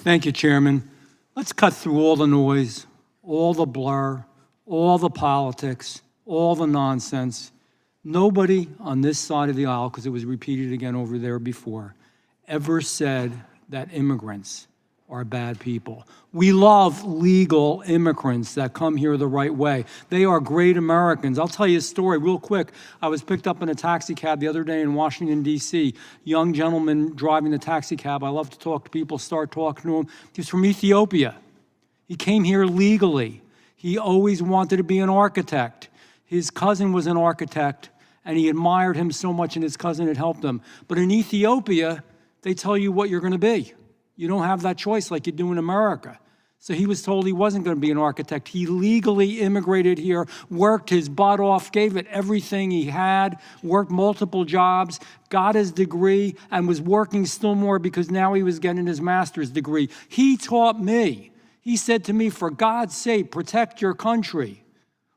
Thank you, Chairman. Let's cut through all the noise, all the blur, all the politics, all the nonsense. Nobody on this side of the aisle, because it was repeated again over there before, ever said that immigrants are bad people. We love legal immigrants that come here the right way. They are great Americans. I'll tell you a story real quick. I was picked up in a taxi cab the other day in Washington, D.C. Young gentleman driving the taxi cab. I love to talk to people, start talking to him. He's from Ethiopia. He came here legally. He always wanted to be an architect. His cousin was an architect, and he admired him so much, and his cousin had helped him. But in Ethiopia, they tell you what you're going to be. You don't have that choice like you do in America. So he was told he wasn't going to be an architect. He legally immigrated here, worked his butt off, gave it everything he had, worked multiple jobs, got his degree, and was working still more because now he was getting his master's degree. He taught me. He said to me, for God's sake, protect your country.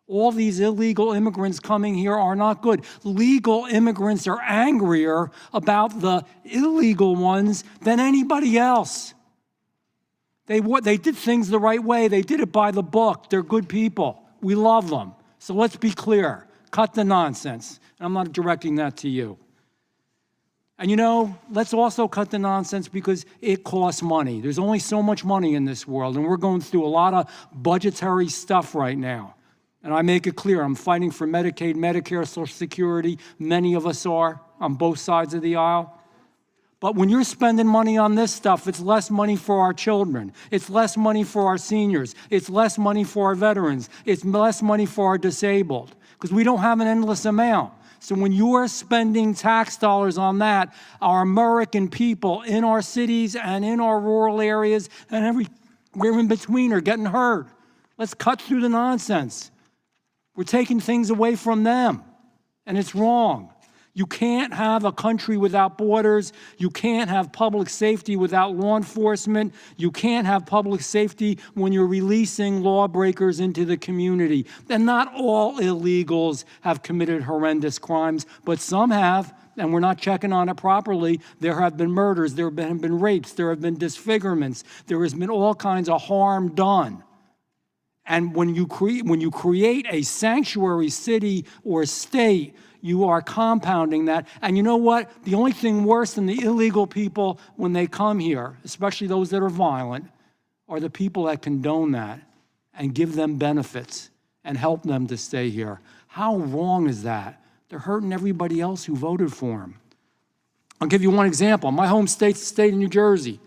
All these illegal immigrants coming here are not good. Legal immigrants are angrier about the illegal ones than anybody else. They did things the right way. They did it by the book. They're good people. We love them. So let's be clear. Cut the nonsense. And I'm not directing that to you. And you know, let's also cut the nonsense because it costs money. There's only so much money in this world, and we're going through a lot of budgetary stuff right now. And I make it clear, I'm fighting for Medicaid, Medicare, Social Security. Many of us are on both sides of the aisle. But when you're spending money on this stuff, it's less money for our children. It's less money for our seniors. It's less money for our veterans. It's less money for our disabled, because we don't have an endless amount. So when you are spending tax dollars on that, our American people in our cities and in our rural areas and everywhere in between are getting hurt. Let's cut through the nonsense. We're taking things away from them, and it's wrong. You can't have a country without borders. You can't have public safety without law enforcement. You can't have public safety when you're releasing lawbreakers into the community. And not all illegals have committed horrendous crimes, but some have, and we're not checking on it properly. There have been murders, there have been rapes, there have been disfigurements, there has been all kinds of harm done. And when you create a sanctuary city or state, you are compounding that. And you know what? The only thing worse than the illegal people when they come here, especially those that are violent, are the people that condone that and give them benefits and help them to stay here. How wrong is that? They're hurting everybody else who voted for them. I'll give you one example. My home state, the state of New Jersey.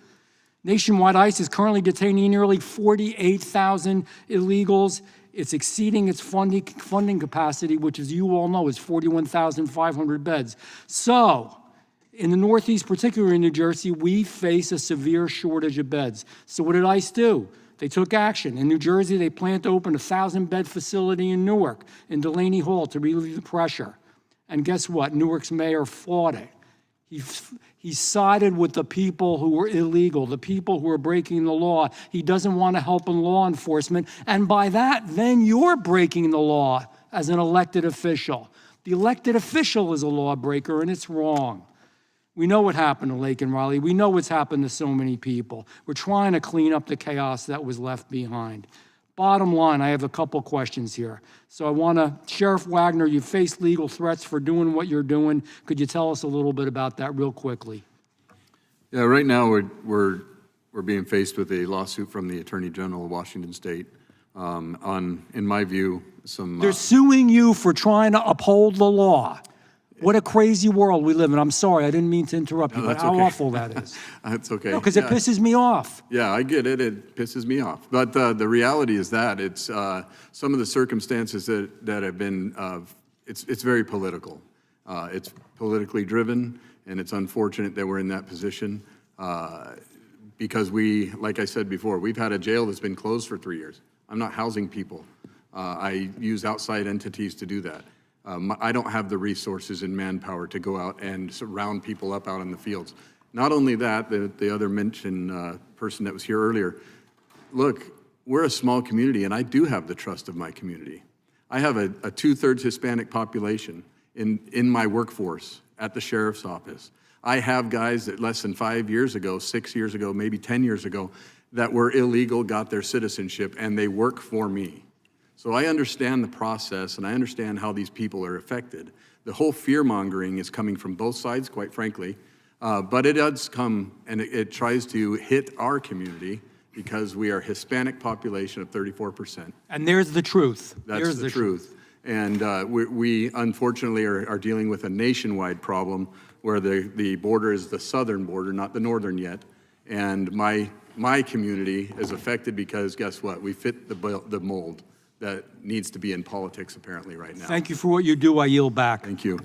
Nationwide ICE is currently detaining nearly 48,000 illegals. It's exceeding its funding capacity, which, as you all know, is 41,500 beds. So, in the Northeast, particularly in New Jersey, we face a severe shortage of beds. So what did ICE do? They took action. In New Jersey, they plan to open a 1,000-bed facility in Newark, in Delaney Hall, to relieve the pressure. And guess what? Newark's mayor fought it. He sided with the people who were illegal, the people who were breaking the law. He doesn't want to help in law enforcement. And by that, then you're breaking the law as an elected official. The elected official is a lawbreaker, and it's wrong. We know what happened to Lake and Raleigh. We know what's happened to so many people. We're trying to clean up the chaos that was left behind. Bottom line, I have a couple questions here. So I want to, Sheriff Wagner, you face legal threats for doing what you're doing. Could you tell us a little bit about that real quickly? Yeah, right now we're being faced with a lawsuit from the Attorney General of Washington State on, in my view, some... They're suing you for trying to uphold the law. What a crazy world we live in. I'm sorry, I didn't mean to interrupt you, but how awful that is. That's okay. Because it pisses me off. Yeah, I get it. It pisses me off. But the reality is that it's some of the circumstances that have been, it's very political. It's politically driven, and it's unfortunate that we're in that position because we, like I said before, we've had a jail that's been closed for 3 years. I'm not housing people. I use outside entities to do that. I don't have the resources and manpower to go out and round people up out in the fields. Not only that, the other mentioned person that was here earlier, look, we're a small community, and I do have the trust of my community. I have a 2/3 Hispanic population in my workforce at the sheriff's office. I have guys that less than 5 years ago, 6 years ago, maybe 10 years ago, that were illegal, got their citizenship, and they work for me. So I understand the process, and I understand how these people are affected. The whole fear-mongering is coming from both sides, quite frankly, but it does come, and it tries to hit our community because we are a Hispanic population of 34%. And there's the truth. That's There's the truth. And we unfortunately are dealing with a nationwide problem where the border is the southern border, not the northern yet. And my community is affected because guess what? We fit the mold that needs to be in politics apparently right now. Thank you for what you do. I yield back. Thank you.